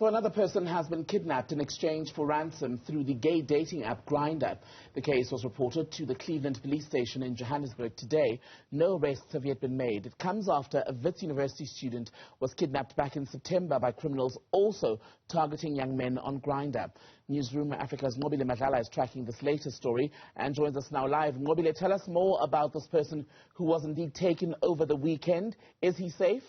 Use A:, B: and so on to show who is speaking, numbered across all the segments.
A: So another person has been kidnapped in exchange for ransom through the gay dating app Grindr. The case was reported to the Cleveland police station in Johannesburg today. No arrests have yet been made. It comes after a Wits University student was kidnapped back in September by criminals also targeting young men on Grindr. Newzroom Afrika's Nqobile Madlala is tracking this latest story and joins us now live. Nqobile, tell us more about this person who was indeed taken over the weekend. Is he safe?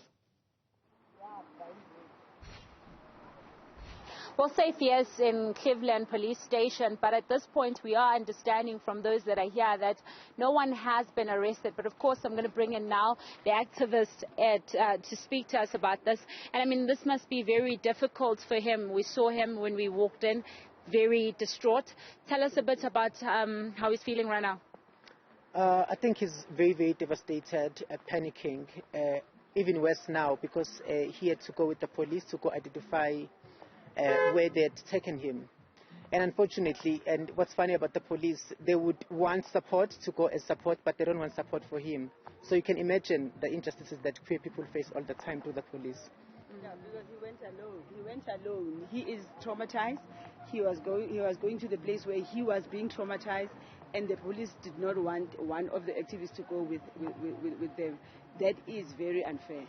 B: Well, safe, yes, in Cleveland police station, but at this point we are understanding from those that are here that no one has been arrested. But of course I'm going to bring in now the activist to speak to us about this. And I mean, this must be very difficult for him. We saw him when we walked in, very distraught. Tell us a bit about how he's feeling right now.
C: I think he's very, very devastated, panicking, even worse now because he had to go with the police to go identify where they had taken him. And unfortunately, and what's funny about the police, they would want support to go as support, but they don't want support for him. So you can imagine the injustices that queer people face all the time to the police.
D: Yeah, because he went alone. He went alone. He is traumatized. He was going to the place where he was being traumatized, and the police did not want one of the activists to go with them. That is very unfair.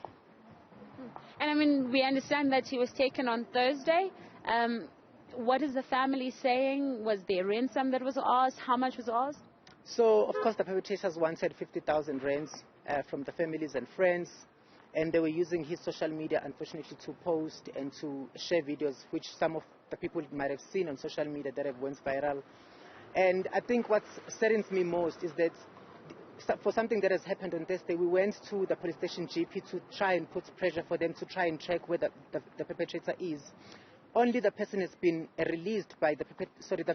B: And I mean, we understand that he was taken on Thursday. What is the family saying? Was there ransom that was asked? How much was asked?
C: So, of course, the perpetrators wanted 50,000 rands from the families and friends. And they were using his social media, unfortunately, to post and to share videos, which some of the people might have seen on social media that have went viral. And I think what saddens me most is that for something that has happened on Thursday, we went to the police station GP to try and put pressure for them to try and track where the perpetrator is. Only the person has been released by the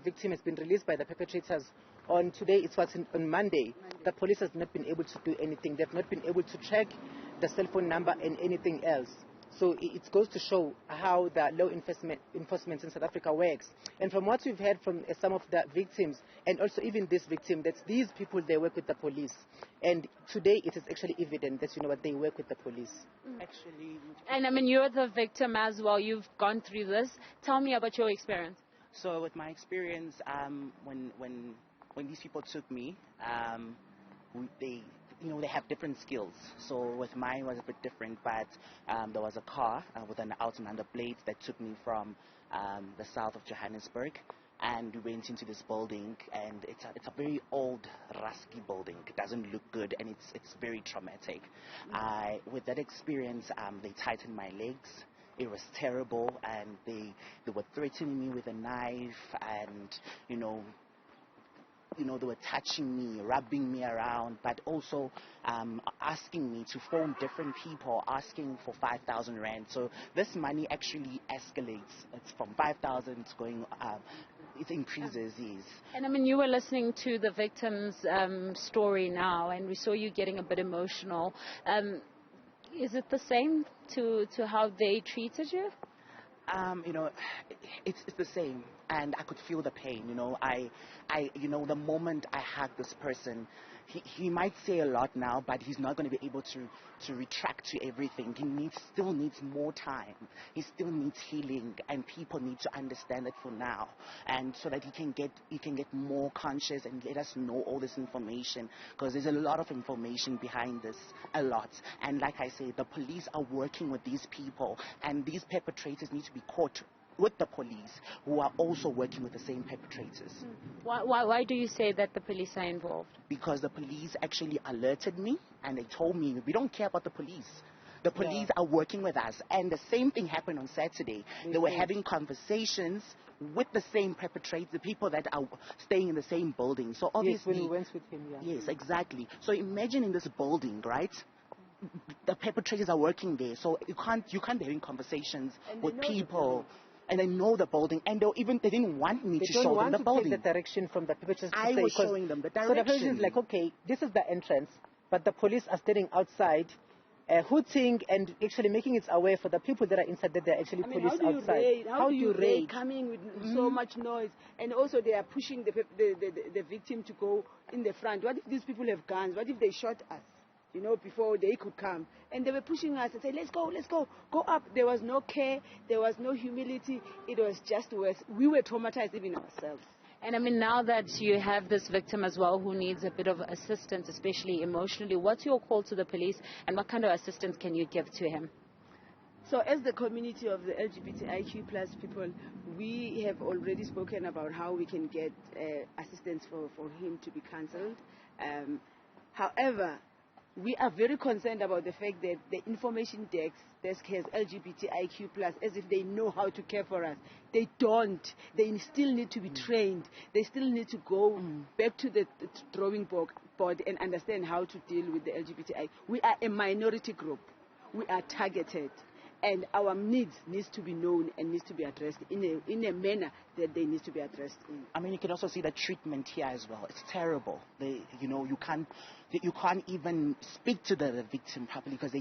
C: victim has been released by the perpetrators on today. It was on Monday. The police has not been able to do anything. They've not been able to track the cell phone number and anything else. So it goes to show how the law enforcement in South Africa works. And from what we've heard from some of the victims, and also even this victim, that these people, they work with the police. And today it is actually evident that, you know what, they work with the police. Actually.
B: And I mean, you're the victim as well. You've gone through this. Tell me about your experience.
E: So with my experience, when these people took me, they have different skills. So with mine was a bit different, but there was a car with an out and under plate that took me from the south of Johannesburg, and we went into this building, and it's a very old, rusty building. It doesn't look good, and it's very traumatic. With that experience, they tightened my legs. It was terrible, and they were threatening me with a knife, and they were touching me, rubbing me around, but also asking me to phone different people, asking for 5,000 rand. So this money actually escalates. It's from 5,000 going up. It increases, yes.
B: And I mean, you were listening to the victim's story now, and we saw you getting a bit emotional. Is it the same to how they treated you?
E: It's the same, and I could feel the pain. The moment I hug this person, he might say a lot now, but he's not going to be able to retract to everything. He still needs more time. He still needs healing, and people need to understand it for now, and so that he can get more conscious and let us know all this information, because there's a lot of information behind this, a lot. And like I say, the police are working with these people, and these perpetrators need to be caught with the police, who are also working with the same perpetrators.
B: Why do you say that the police are involved?
E: Because the police actually alerted me, and they told me, we don't care about the police. The police are working with us. And the same thing happened on Saturday. They were having conversations with the same perpetrators, the people that are staying in the same building. So obviously,
C: yes, when we went with him, yeah.
E: Yes, exactly. So imagine in this building, right? The perpetrators are working there, so you can't be having conversations with people. And they know the building, and they didn't want me to show them the building.
C: They don't want to take the direction from the perpetrators.
E: I was showing them the direction.
C: So the person is like, okay, this is the entrance, but the police are standing outside, hooting and actually making it aware for the people that are inside that they're actually police outside.
D: How do you raid? Coming with so much noise, and also they are pushing the victim to go in the front. What if these people have guns? What if they shot us? you know, before they could come. And they were pushing us and say, let's go, go up. There was no care, there was no humility. It was just worse. We were traumatized even ourselves.
B: And I mean, now that you have this victim as well who needs a bit of assistance, especially emotionally, what's your call to the police and what kind of assistance can you give to him?
D: So as the community of the LGBTIQ plus people, we have already spoken about how we can get assistance for him to be cancelled. However, we are very concerned about the fact that the information desk has LGBTIQ plus as if they know how to care for us. They don't. They still need to be trained. They still need to go back to the drawing board and understand how to deal with the LGBTI. We are a minority group. We are targeted. And our needs to be known and needs to be addressed in a manner that they need to be addressed in.
E: I mean, you can also see the treatment here as well. It's terrible. You can't even speak to the victim properly because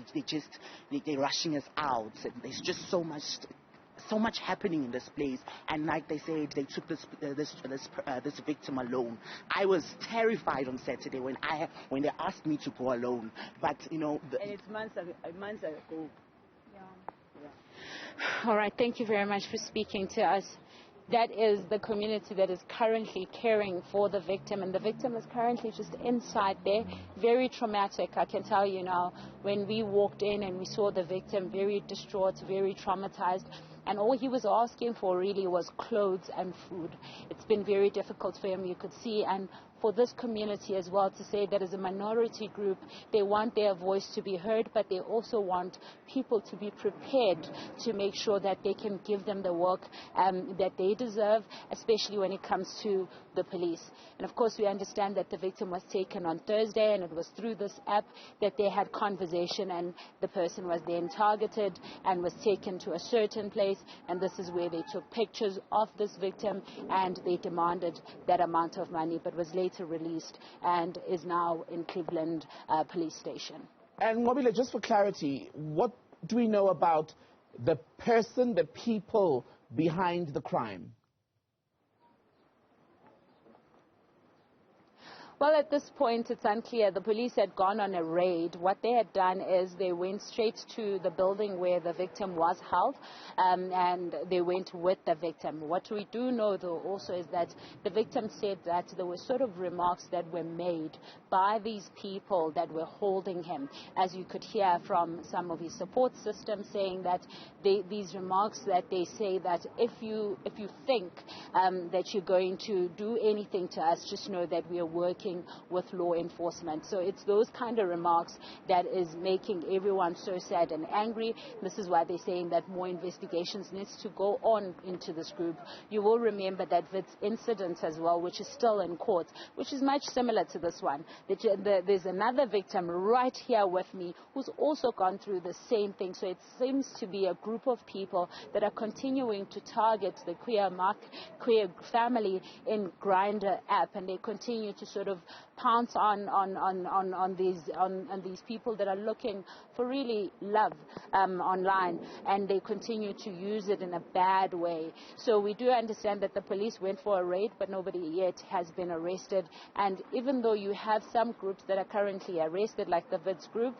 E: they're rushing us out. There's just so much happening in this place. And like they said, they took this victim alone. I was terrified on Saturday when they asked me to go alone. But and
D: it's months ago.
B: All right, thank you very much for speaking to us. That is the community that is currently caring for the victim, and the victim is currently just inside there. Very traumatic, I can tell you now. When we walked in and we saw the victim, very distraught, very traumatized, and all he was asking for really was clothes and food. It's been very difficult for him, you could see, and for this community as well to say that as a minority group, they want their voice to be heard, but they also want people to be prepared to make sure that they can give them the work that they deserve, especially when it comes to the police. And of course, we understand that the victim was taken on Thursday, and it was through this app that they had conversation, and the person was then targeted and was taken to a certain place, and this is where they took pictures of this victim, and they demanded that amount of money, but was later released and is now in Cleveland police station.
A: And Nqobile, just for clarity, what do we know about the person, the people behind the crime?
B: Well, at this point, it's unclear. The police had gone on a raid. What they had done is they went straight to the building where the victim was held, and they went with the victim. What we do know, though, also is that the victim said that there were sort of remarks that were made by these people that were holding him, as you could hear from some of his support system saying that these remarks that they say that if you think that you're going to do anything to us, just know that we are working with law enforcement. So it's those kind of remarks that is making everyone so sad and angry. This is why they're saying that more investigations needs to go on into this group. You will remember that Wits incident as well, which is still in court, which is much similar to this one. There's another victim right here with me who's also gone through the same thing. So it seems to be a group of people that are continuing to target the queer family in Grindr app, and they continue to sort of pounce on these people that are looking for really love online, and they continue to use it in a bad way. So we do understand that the police went for a raid, but nobody yet has been arrested. And even though you have some groups that are currently arrested, like the Wits group,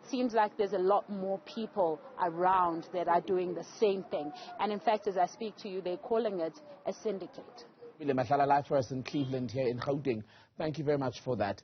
B: seems like there's a lot more people around that are doing the same thing. And in fact, as I speak to you, they're calling it a syndicate.
A: Nqobile Madlala, live for us in Cleveland here in Gauteng. Thank you very much for that.